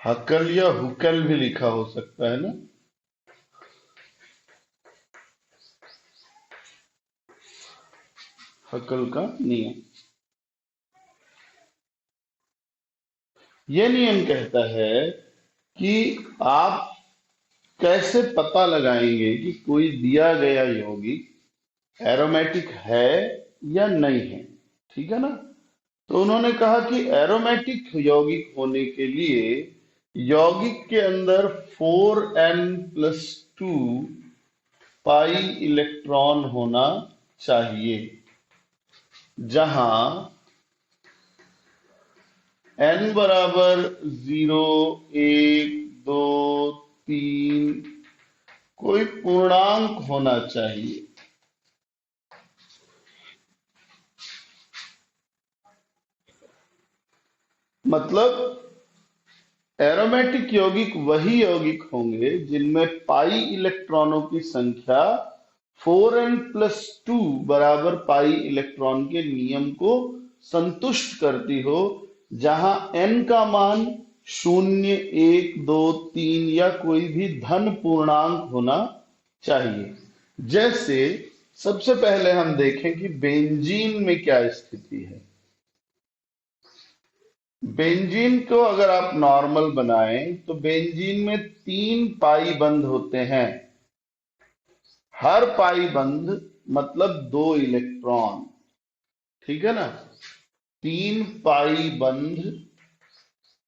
हकल या हुकल भी लिखा हो सकता है ना। हकल का नियम, यह नियम कहता है कि आप कैसे पता लगाएंगे कि कोई दिया गया यौगिक एरोमेटिक है या नहीं है। ठीक है ना। तो उन्होंने कहा कि एरोमेटिक यौगिक होने के लिए यौगिक के अंदर 4n+2 पाई इलेक्ट्रॉन होना चाहिए, जहां n बराबर 0, 1, 2, 3 कोई पूर्णांक होना चाहिए। मतलब एरोमेटिक यौगिक वही यौगिक होंगे जिनमें पाई इलेक्ट्रॉनों की संख्या 4n+2 बराबर पाई इलेक्ट्रॉन के नियम को संतुष्ट करती हो, जहां n का मान 0, 1, 2, 3 या कोई भी धन पूर्णांक होना चाहिए। जैसे सबसे पहले हम देखें कि बेंजीन में क्या स्थिति है। बेंजीन को अगर आप नॉर्मल बनाएं तो बेंजीन में 3 पाई बंध होते हैं। हर पाई बंध मतलब 2 इलेक्ट्रॉन। ठीक है ना। 3 पाई बंध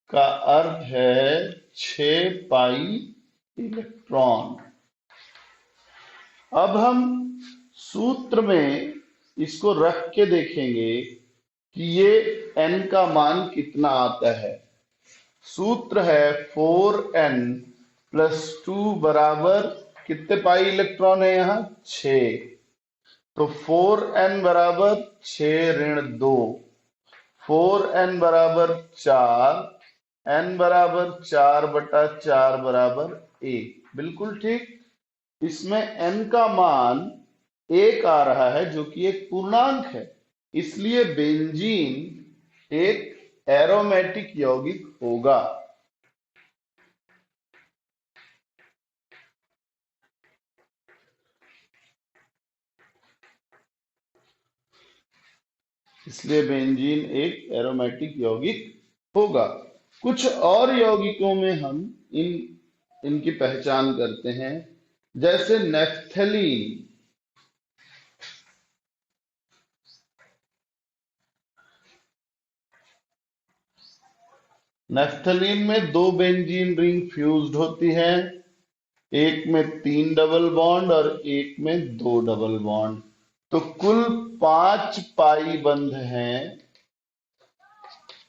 का अर्थ है 6 पाई इलेक्ट्रॉन। अब हम सूत्र में इसको रख के देखेंगे कि ये n का मान कितना आता है। सूत्र है 4n+2 बराबर कितने पाई इलेक्ट्रॉन है यहाँ 6। तो 4n बराबर 6 ऋण 2, 4n बराबर 4, n बराबर 4/4 बराबर 1। बिल्कुल ठीक। इसमें n का मान 1 आ रहा है जो कि एक पूर्णांक है, इसलिए बेंजीन एक एरोमेटिक यौगिक होगा। इसलिए बेंजीन एक एरोमेटिक यौगिक होगा। कुछ और यौगिकों में हम इनकी पहचान करते हैं, जैसे नेफ्थलीन। नेफ्थलीन में 2 बेंजीन रिंग फ्यूज्ड होती है, एक में 3 डबल बॉन्ड और एक में 2 डबल बॉन्ड। तो कुल 5 पाई बंध हैं,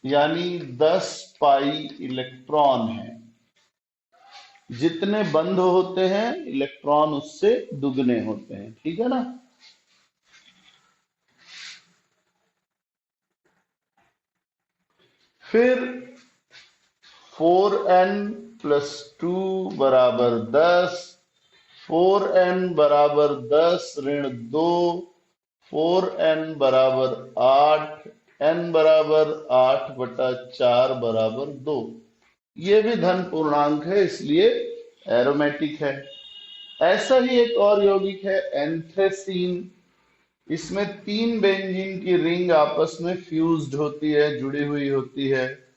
यानी 10 पाई इलेक्ट्रॉन है। जितने बंध होते हैं इलेक्ट्रॉन उससे दुगने होते हैं। ठीक है ना। फिर 4n+2 बराबर 10, 4n बराबर 10 ऋण 2, 4n बराबर 8, n बराबर 8/4 बराबर 2। ये भी धन पूर्णांक है, इसलिए एरोमेटिक है। ऐसा ही एक और यौगिक है एंथ्रेसीन। इसमें 3 बेंजीन की रिंग आपस में फ्यूज्ड होती है, जुड़ी हुई होती है।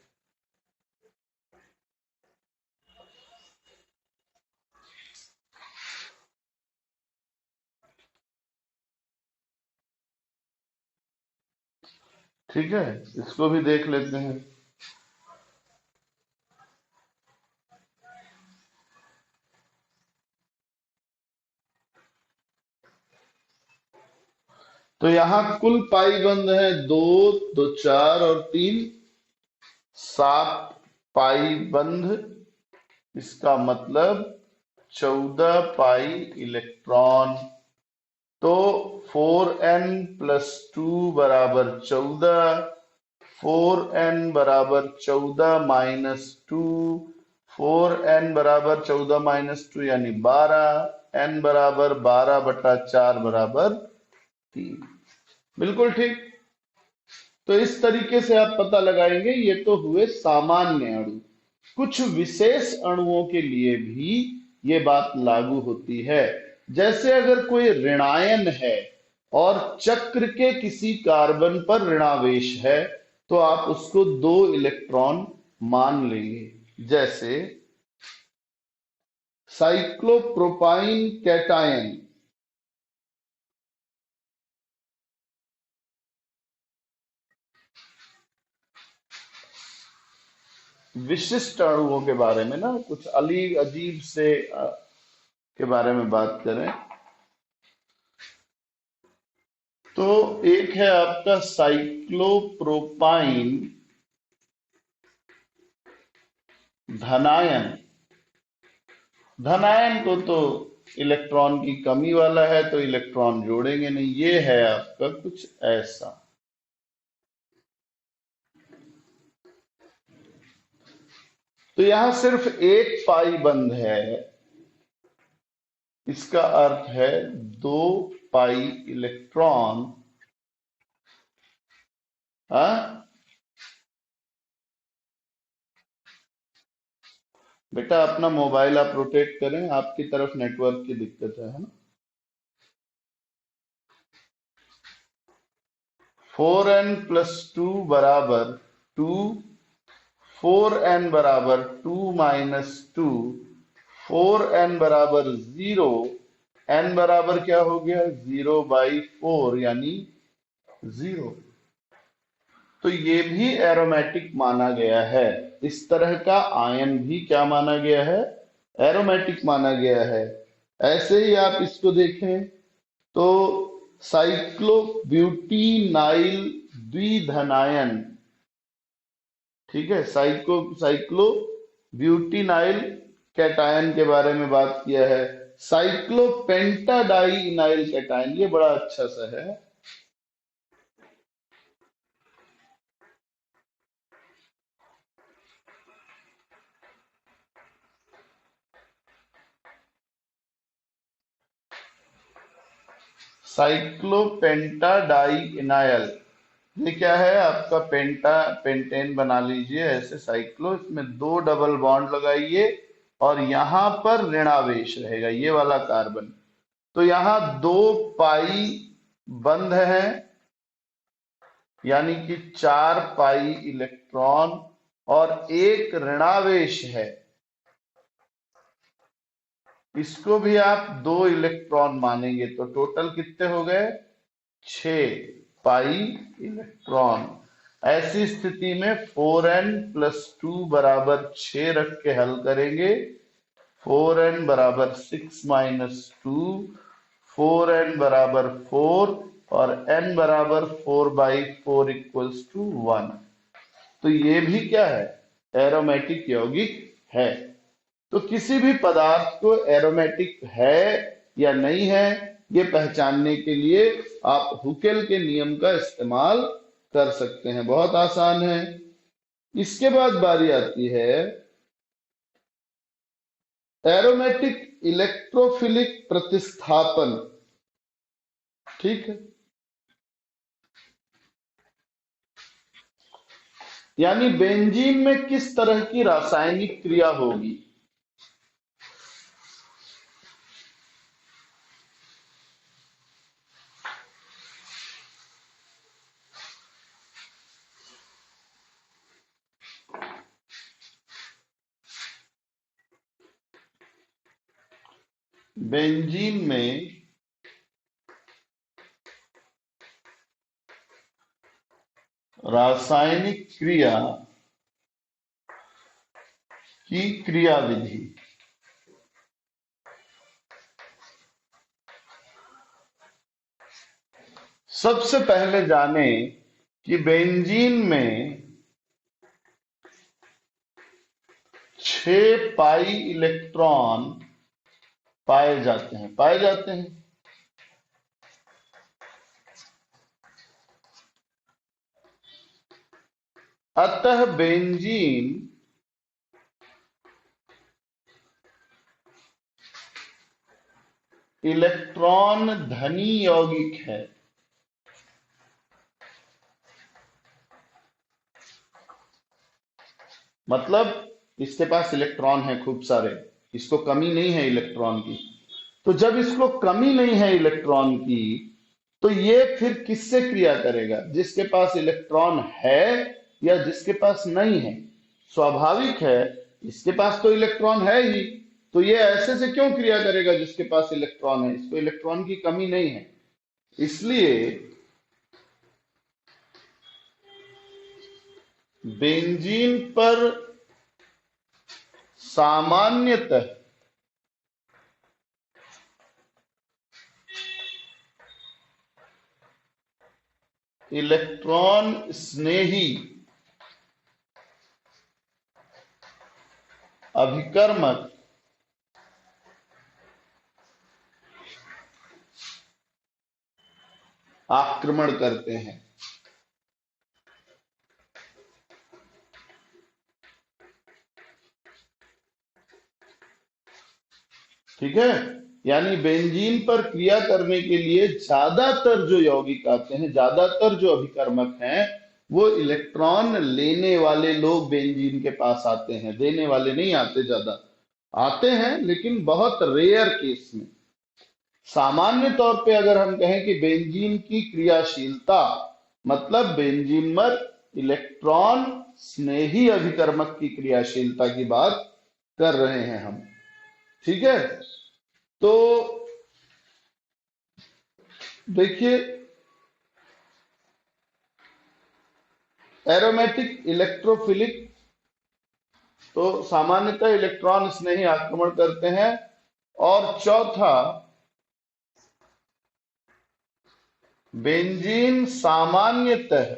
ठीक है, इसको भी देख लेते हैं। तो यहां कुल पाई बंद है 2, 2, 4 और 3, 7 पाई बंध। इसका मतलब 14 पाई इलेक्ट्रॉन। तो 4n+2 बराबर 14, 4n बराबर 14-2, 4n बराबर 14-2 यानी 12, n बराबर 12/4 बराबर 3। बिल्कुल ठीक। तो इस तरीके से आप पता लगाएंगे। ये तो हुए सामान्य अणु। कुछ विशेष अणुओं के लिए भी ये बात लागू होती है। जैसे अगर कोई ऋणायन है और चक्र के किसी कार्बन पर ऋणावेश है तो आप उसको 2 इलेक्ट्रॉन मान लेंगे। जैसे साइक्लोप्रोपाइन कैटायन, विशिष्ट अणुओं के बारे में ना कुछ अजीब से के बारे में बात करें तो एक है आपका साइक्लोप्रोपाइन धनायन। धनायन को तो इलेक्ट्रॉन की कमी वाला है तो इलेक्ट्रॉन जोड़ेंगे नहीं। ये है आपका कुछ ऐसा। तो यहां सिर्फ एक पाई बंद है, इसका अर्थ है 2 पाई इलेक्ट्रॉन। हाँ बेटा, अपना मोबाइल आप रोटेट करें, आपकी तरफ नेटवर्क की दिक्कत है ना। 4n+2 बराबर 2, 4n बराबर 2-2, 4n बराबर 0, n बराबर क्या हो गया 0/4 यानी 0। तो ये भी एरोमेटिक माना गया है। इस तरह का आयन भी क्या माना गया है, एरोमेटिक माना गया है। ऐसे ही आप इसको देखें तो साइक्लोब्यूटीनाइल द्विधनायन, ठीक है, साइक्लोब्यूटीनाइल कैटायन के बारे में बात किया है। साइक्लोपेंटाडाइइनाइल कैटायन, ये बड़ा अच्छा सा है। साइक्लोपेंटाडाइइनाइल, ये क्या है आपका पेंटेन बना लीजिए ऐसे साइक्लो, इसमें 2 डबल बॉन्ड लगाइए और यहां पर ऋणावेश रहेगा ये वाला कार्बन। तो यहां 2 पाई बंद है यानी कि 4 पाई इलेक्ट्रॉन और एक ऋणावेश है, इसको भी आप 2 इलेक्ट्रॉन मानेंगे तो टोटल कितने हो गए 6 पाई इलेक्ट्रॉन। ऐसी स्थिति में 4n+2 बराबर 6 रख के हल करेंगे। 4n बराबर 6-2, 4n बराबर 4 और n बराबर 4/4 = 1। तो ये भी क्या है, एरोमेटिक यौगिक है। तो किसी भी पदार्थ को एरोमेटिक है या नहीं है ये पहचानने के लिए आप हुकेल के नियम का इस्तेमाल कर सकते हैं, बहुत आसान है। इसके बाद बारी आती है एरोमेटिक इलेक्ट्रोफिलिक प्रतिस्थापन, ठीक है, यानी बेंजीन में किस तरह की रासायनिक क्रिया होगी। बेंजीन में रासायनिक क्रिया की क्रियाविधि, सबसे पहले जाने कि बेंजीन में 6 पाई इलेक्ट्रॉन पाए जाते हैं। अतः बेंजीन इलेक्ट्रॉन धनी यौगिक है। मतलब इसके पास इलेक्ट्रॉन है खूब सारे, इसको कमी नहीं है इलेक्ट्रॉन की। तो जब इसको कमी नहीं है इलेक्ट्रॉन की, तो ये फिर किससे क्रिया करेगा? जिसके पास इलेक्ट्रॉन है या जिसके पास नहीं है? स्वाभाविक है, इसके पास तो इलेक्ट्रॉन है ही, तो ये ऐसे से क्यों क्रिया करेगा जिसके पास इलेक्ट्रॉन है? इसको इलेक्ट्रॉन की कमी नहीं है। इसलिए बेंजीन पर सामान्यतः इलेक्ट्रॉन स्नेही अभिकर्मक आक्रमण करते हैं। ठीक है, यानी बेंजीन पर क्रिया करने के लिए ज्यादातर जो यौगिक आते हैं, ज्यादातर जो अभिकर्मक हैं, वो इलेक्ट्रॉन लेने वाले लोग बेंजीन के पास आते हैं, देने वाले नहीं आते। ज्यादा आते हैं लेकिन बहुत रेयर केस में। सामान्य तौर पे अगर हम कहें कि बेंजीन की क्रियाशीलता, मतलब बेंजीन पर इलेक्ट्रॉन स्नेही अभिकर्मक की क्रियाशीलता की बात कर रहे हैं हम। ठीक है, तो देखिए, एरोमेटिक इलेक्ट्रोफिलिक, तो सामान्यतः इलेक्ट्रॉन स्नेही आक्रमण करते हैं। और चौथा, बेंजीन सामान्यतः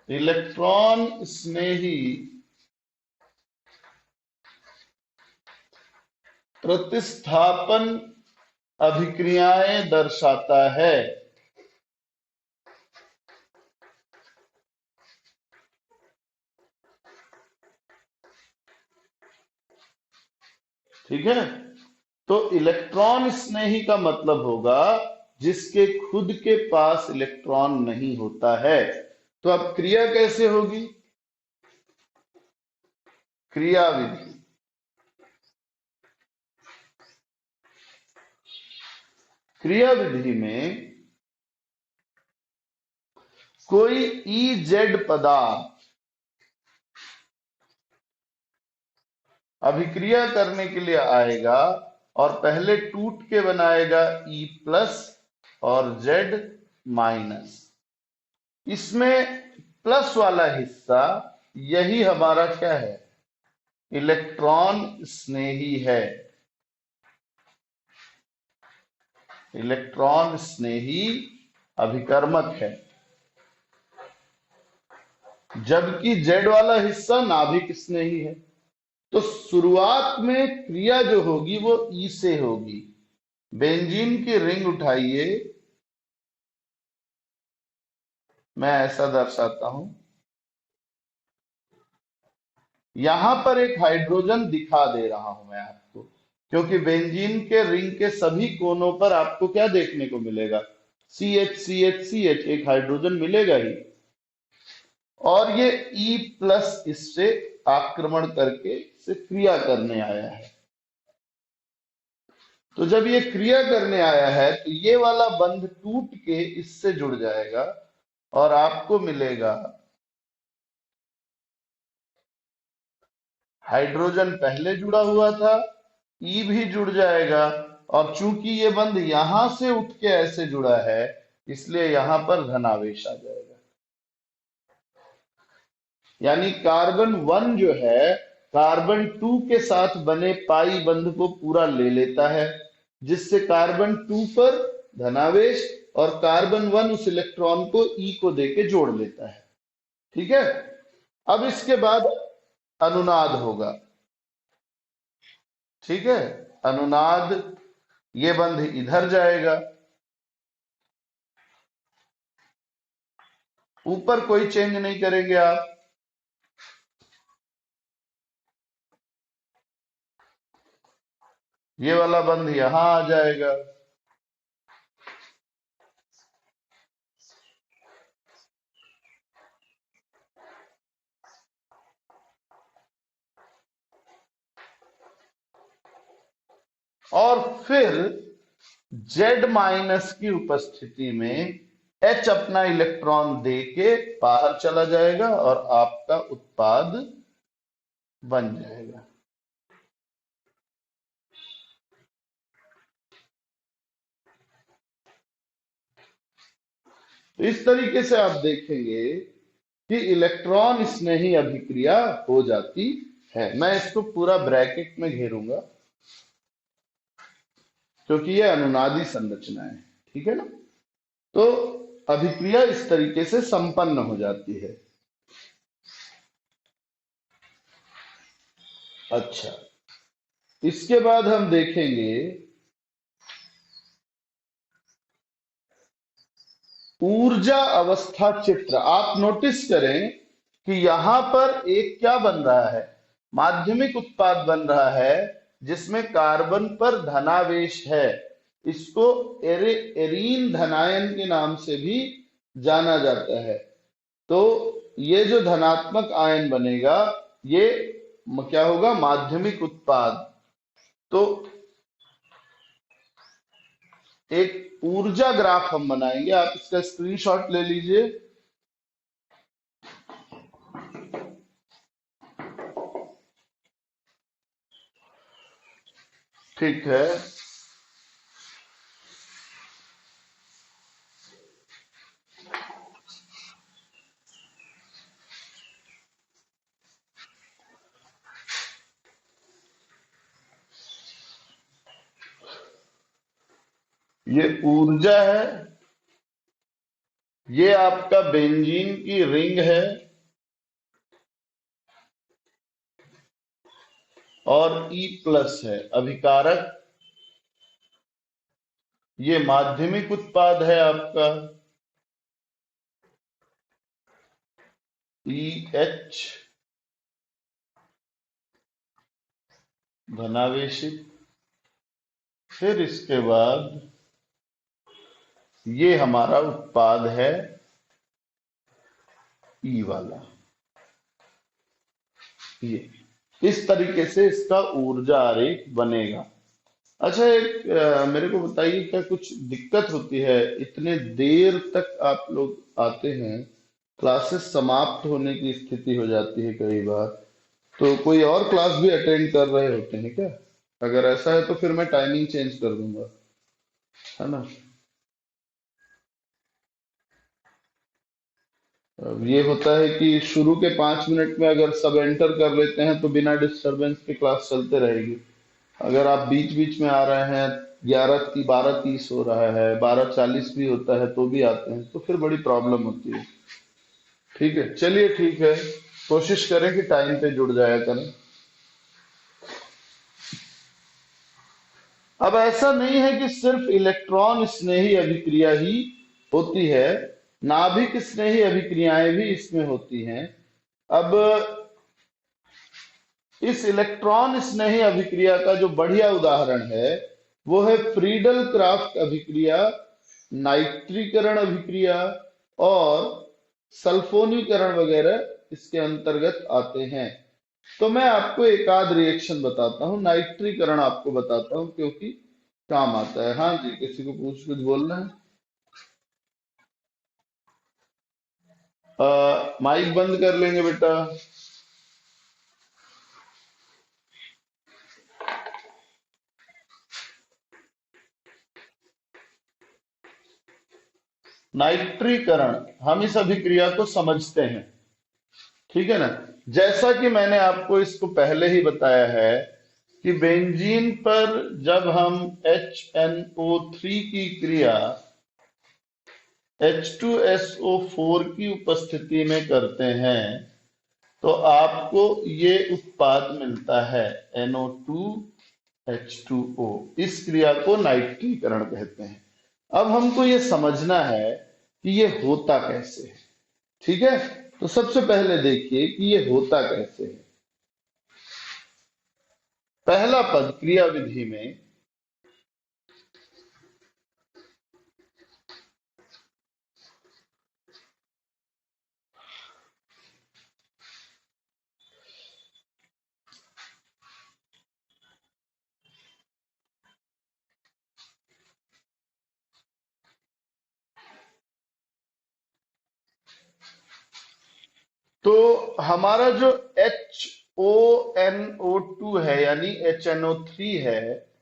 इलेक्ट्रॉन स्नेही प्रतिस्थापन अभिक्रियाएं दर्शाता है। ठीक है, तो इलेक्ट्रॉन स्नेही का मतलब होगा जिसके खुद के पास इलेक्ट्रॉन नहीं होता है। तो अब क्रिया कैसे होगी? क्रिया विधि, क्रिया विधि में कोई इजेड पदार्थ अभिक्रिया करने के लिए आएगा और पहले टूट के बनाएगा E प्लस और Z माइनस। इसमें प्लस वाला हिस्सा, यही हमारा क्या है? इलेक्ट्रॉन स्नेही है, इलेक्ट्रॉन स्नेही अभिकर्मक है। जबकि जेड वाला हिस्सा नाभिक स्नेही है। तो शुरुआत में क्रिया जो होगी वो ई से होगी। बेंजीन की रिंग उठाइए, मैं ऐसा दर्शाता हूं। यहां पर एक हाइड्रोजन दिखा दे रहा हूं मैं आपको, क्योंकि बेंजीन के रिंग के सभी कोनों पर आपको क्या देखने को मिलेगा? CH एक हाइड्रोजन मिलेगा ही। और ये E प्लस इससे आक्रमण करके से क्रिया करने आया है। तो जब ये क्रिया करने आया है तो ये वाला बंध टूट के इससे जुड़ जाएगा और आपको मिलेगा हाइड्रोजन पहले जुड़ा हुआ था, ई भी जुड़ जाएगा, और चूंकि ये बंध यहां से उठ के ऐसे जुड़ा है, इसलिए यहां पर धनावेश आ जाएगा। यानी कार्बन 1 जो है, कार्बन 2 के साथ बने पाई बंध को पूरा ले लेता है, जिससे कार्बन 2 पर धनावेश और कार्बन 1 उस इलेक्ट्रॉन को ई को देके जोड़ लेता है। ठीक है, अब इसके बाद अनुनाद होगा। ठीक है, अनुनाद, ये बंध इधर जाएगा, ऊपर कोई चेंज नहीं करेंगे आप। ये वाला बंध यहां आ जाएगा, और फिर Z माइनस की उपस्थिति में H अपना इलेक्ट्रॉन दे के बाहर चला जाएगा और आपका उत्पाद बन जाएगा। तो इस तरीके से आप देखेंगे कि इलेक्ट्रॉन स्नेही अभिक्रिया हो जाती है। मैं इसको पूरा ब्रैकेट में घेरूंगा क्योंकि ये अनुनादी संरचना है, ठीक है ना। तो अभिक्रिया इस तरीके से संपन्न हो जाती है। अच्छा, इसके बाद हम देखेंगे ऊर्जा अवस्था चित्र। आप नोटिस करें कि यहां पर एक क्या बन रहा है, माध्यमिक उत्पाद बन रहा है जिसमें कार्बन पर धनावेश है। इसको एरीन धनायन के नाम से भी जाना जाता है। तो ये जो धनात्मक आयन बनेगा ये क्या होगा, माध्यमिक उत्पाद। तो एक ऊर्जा ग्राफ हम बनाएंगे, आप इसका स्क्रीनशॉट ले लीजिए। ठीक है, ये ऊर्जा है, ये आपका बेंजीन की रिंग है और ई प्लस है अभिकारक। ये माध्यमिक उत्पाद है आपका ई एच धनावेशित। फिर इसके बाद ये हमारा उत्पाद है ई वाला, ये इस तरीके से इसका ऊर्जा आरेख बनेगा। अच्छा, एक मेरे को बताइए, क्या कुछ दिक्कत होती है, इतने देर तक आप लोग आते हैं, क्लासेस समाप्त होने की स्थिति हो जाती है कई बार, तो कोई और क्लास भी अटेंड कर रहे होते हैं क्या? अगर ऐसा है तो फिर मैं टाइमिंग चेंज कर दूंगा, है ना। अब ये होता है कि शुरू के 5 मिनट में अगर सब एंटर कर लेते हैं तो बिना डिस्टरबेंस के क्लास चलते रहेगी। अगर आप बीच बीच में आ रहे हैं, 12:30 हो रहा है, 12:40 भी होता है तो भी आते हैं, तो फिर बड़ी प्रॉब्लम होती है। ठीक है, चलिए ठीक है, कोशिश करें कि टाइम पे जुड़ जाया करें। अब ऐसा नहीं है कि सिर्फ इलेक्ट्रॉन स्नेही अभिक्रिया ही होती है, नाभिक स्नेही अभिक्रियाएं भी इसमें होती हैं। अब इस इलेक्ट्रॉन स्नेही अभिक्रिया का जो बढ़िया उदाहरण है वो है फ्रीडल क्राफ्ट अभिक्रिया, नाइट्रीकरण अभिक्रिया और सल्फोनीकरण वगैरह इसके अंतर्गत आते हैं। तो मैं आपको एक आध रिएक्शन बताता हूँ, नाइट्रीकरण आपको बताता हूँ क्योंकि काम आता है। हाँ जी, किसी को कुछ बोलना है? माइक बंद कर लेंगे बेटा। नाइट्रीकरण, हम इस अभिक्रिया को समझते हैं, ठीक है ना। जैसा कि मैंने आपको इसको पहले ही बताया है कि बेंजीन पर जब हम HNO3 की क्रिया H2SO4 की उपस्थिति में करते हैं तो आपको ये उत्पाद मिलता है NO2H2O। इस क्रिया को नाइट्रीकरण कहते हैं। अब हमको ये समझना है कि ये होता कैसे है, ठीक है। तो सबसे पहले देखिए कि ये होता कैसे है। पहला पद क्रिया विधि में तो हमारा जो HONO2 है यानी HNO3 है,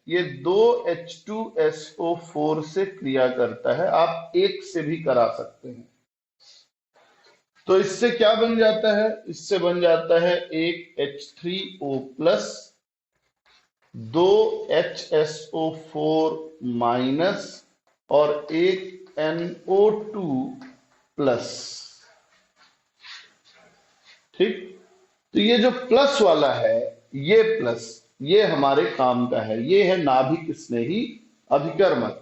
ये दो H2SO4 से क्रिया करता है। आप एक से भी करा सकते हैं। तो इससे क्या बन जाता है? इससे बन जाता है एक H3O प्लस, दो HSO4 माइनस और एक NO2 प्लस। ठीक, तो ये जो प्लस वाला है, ये प्लस, ये हमारे काम का है। ये है नाभिक स्नेही अभिकर्मक।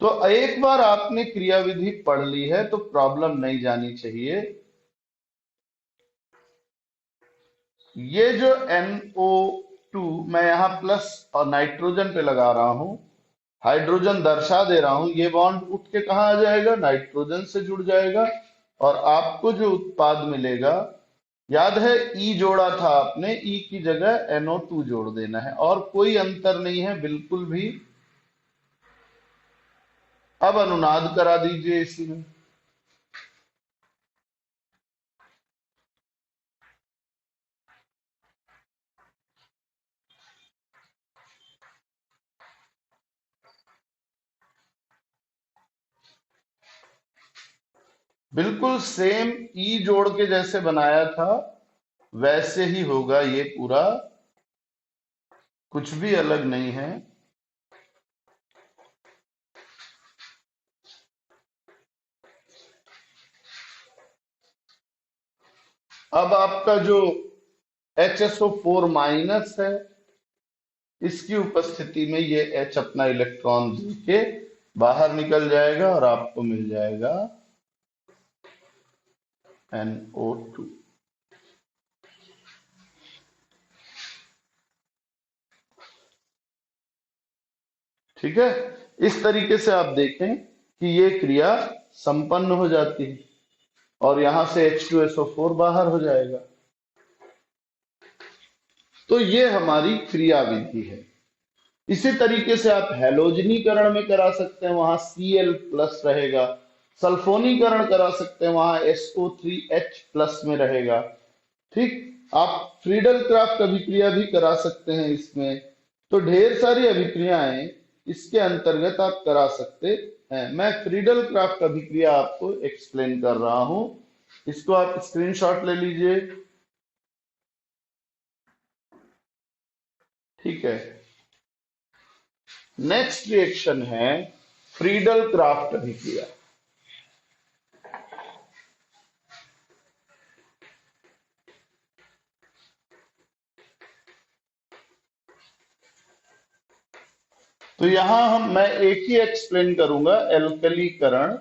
तो एक बार आपने क्रियाविधि पढ़ ली है तो प्रॉब्लम नहीं जानी चाहिए। ये जो NO2 मैं यहां प्लस और नाइट्रोजन पे लगा रहा हूं, हाइड्रोजन दर्शा दे रहा हूं, ये बॉन्ड उठ के कहां आ जाएगा? नाइट्रोजन से जुड़ जाएगा और आपको जो उत्पाद मिलेगा, याद है ई जोड़ा था आपने, ई की जगह NO2 जोड़ देना है और कोई अंतर नहीं है बिल्कुल भी। अब अनुनाद करा दीजिए इसी में। बिल्कुल सेम ई जोड़ के जैसे बनाया था वैसे ही होगा ये पूरा, कुछ भी अलग नहीं है। अब आपका जो HSO4 माइनस है, इसकी उपस्थिति में ये H अपना इलेक्ट्रॉन दे के बाहर निकल जाएगा और आपको मिल जाएगा NO2। ठीक है, इस तरीके से आप देखें कि ये क्रिया संपन्न हो जाती है और यहां से H2SO4 बाहर हो जाएगा। तो ये हमारी क्रिया विधि है। इसी तरीके से आप हैलोजनीकरण में करा सकते हैं, वहां Cl प्लस रहेगा। सल्फोनीकरण करा सकते हैं, वहां SO3H प्लस में रहेगा। ठीक, आप फ्रीडल क्राफ्ट अभिक्रिया भी करा सकते हैं इसमें। तो ढेर सारी अभिक्रियाएं इसके अंतर्गत आप करा सकते हैं। मैं फ्रीडल क्राफ्ट अभिक्रिया आपको एक्सप्लेन कर रहा हूं, इसको आप स्क्रीनशॉट ले लीजिए। ठीक है, नेक्स्ट रिएक्शन है फ्रीडल क्राफ्ट अभिक्रिया। तो यहां मैं एक ही एक्सप्लेन करूंगा, एल्कलीकरण।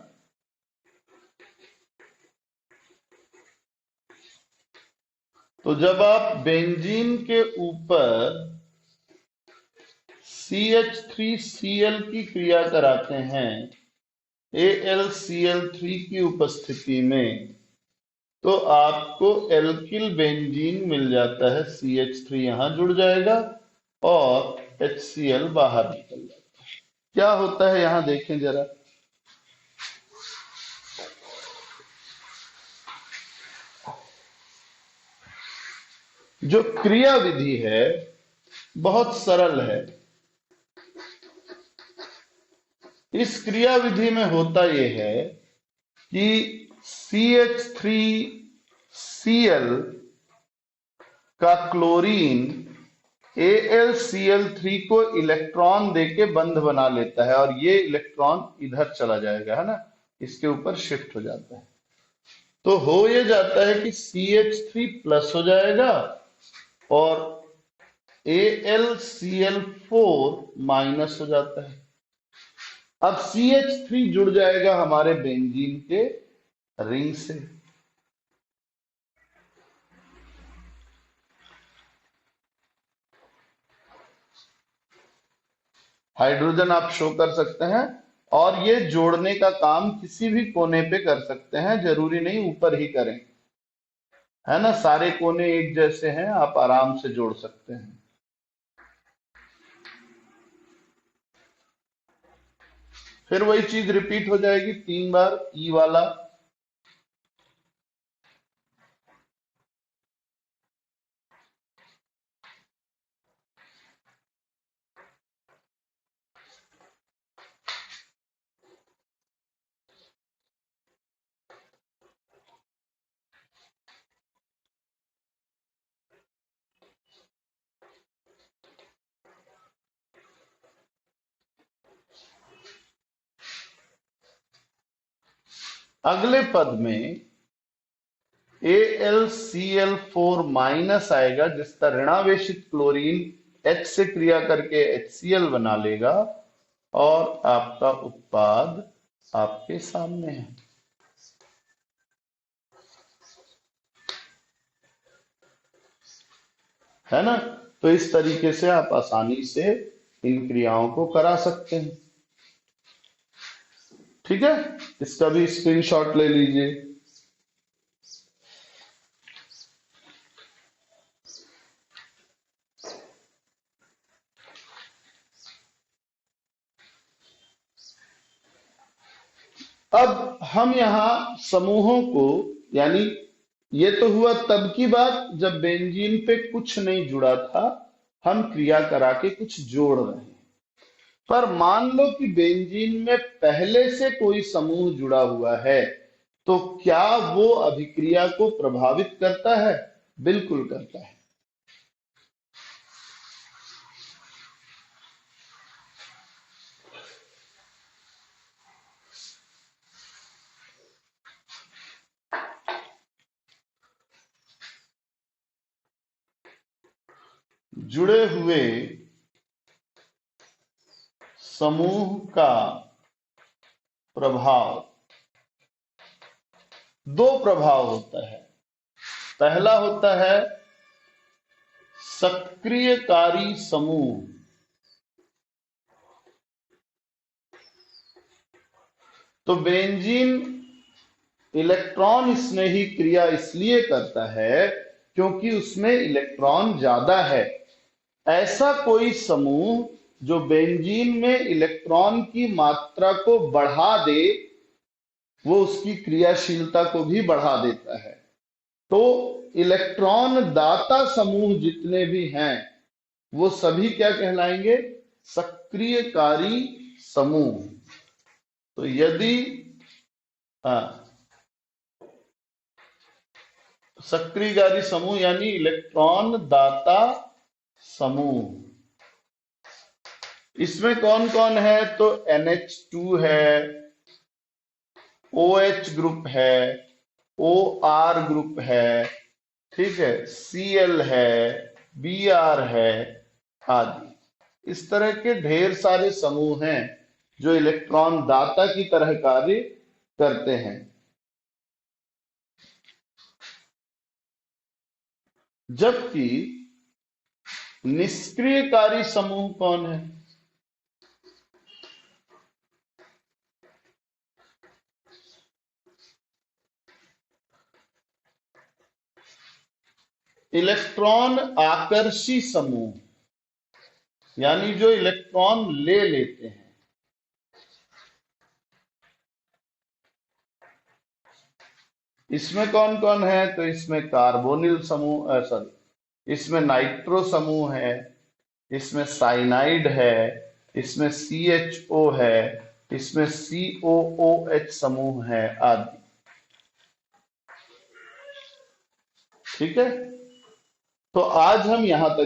तो जब आप बेंजीन के ऊपर CH3Cl की क्रिया कराते हैं AlCl3 की उपस्थिति में, तो आपको एल्किल बेंजीन मिल जाता है। CH3 यहां जुड़ जाएगा और HCl बाहर निकल जाएगा। क्या होता है यहां देखें जरा। जो क्रिया विधि है बहुत सरल है। इस क्रिया विधि में होता यह है कि CH3Cl का क्लोरीन AlCl3 को इलेक्ट्रॉन देके बंध बना लेता है और ये इलेक्ट्रॉन इधर चला जाएगा, है ना, इसके ऊपर शिफ्ट हो जाता है। तो हो ये जाता है कि CH3 प्लस हो जाएगा और AlCl4 माइनस हो जाता है। अब CH3 जुड़ जाएगा हमारे बेंजीन के रिंग से। हाइड्रोजन आप शो कर सकते हैं और ये जोड़ने का काम किसी भी कोने पे कर सकते हैं, जरूरी नहीं ऊपर ही करें, है ना। सारे कोने एक जैसे हैं, आप आराम से जोड़ सकते हैं। फिर वही चीज रिपीट हो जाएगी 3 बार ई वाला। अगले पद में AlCl4 माइनस आएगा, जिसका ऋणावेशित क्लोरीन H से क्रिया करके HCl बना लेगा और आपका उत्पाद आपके सामने है ना। तो इस तरीके से आप आसानी से इन क्रियाओं को करा सकते हैं। ठीक है, इसका भी स्क्रीनशॉट ले लीजिए। अब हम यहां समूहों को, यानी ये तो हुआ तब की बात जब बेंजीन पे कुछ नहीं जुड़ा था, हम क्रिया करा के कुछ जोड़ रहे हैं। पर मान लो कि बेंजीन में पहले से कोई समूह जुड़ा हुआ है, तो क्या वो अभिक्रिया को प्रभावित करता है? बिल्कुल करता है। जुड़े हुए समूह का प्रभाव, दो प्रभाव होता है। पहला होता है सक्रियकारी समूह। तो बेंजीन इलेक्ट्रॉन स्नेही क्रिया इसलिए करता है क्योंकि उसमें इलेक्ट्रॉन ज्यादा है। ऐसा कोई समूह जो बेंजीन में इलेक्ट्रॉन की मात्रा को बढ़ा दे, वो उसकी क्रियाशीलता को भी बढ़ा देता है। तो इलेक्ट्रॉन दाता समूह जितने भी हैं, वो सभी क्या कहलाएंगे? सक्रियकारी समूह। तो यदि सक्रियकारी समूह यानी इलेक्ट्रॉन दाता समूह, इसमें कौन कौन है? तो NH2 है, OH ग्रुप है, OR ग्रुप है, ठीक है, Cl है, Br है आदि। इस तरह के ढेर सारे समूह हैं जो इलेक्ट्रॉन दाता की तरह कार्य करते हैं। जबकि निष्क्रियकारी समूह कौन है? इलेक्ट्रॉन आकर्षी समूह, यानी जो इलेक्ट्रॉन ले लेते हैं। इसमें कौन कौन है? तो इसमें कार्बोनिल समूह, सॉरी, इसमें नाइट्रो समूह है, इसमें साइनाइड है, इसमें CHO है, इसमें COOH समूह है आदि। ठीक है, तो आज हम यहां तक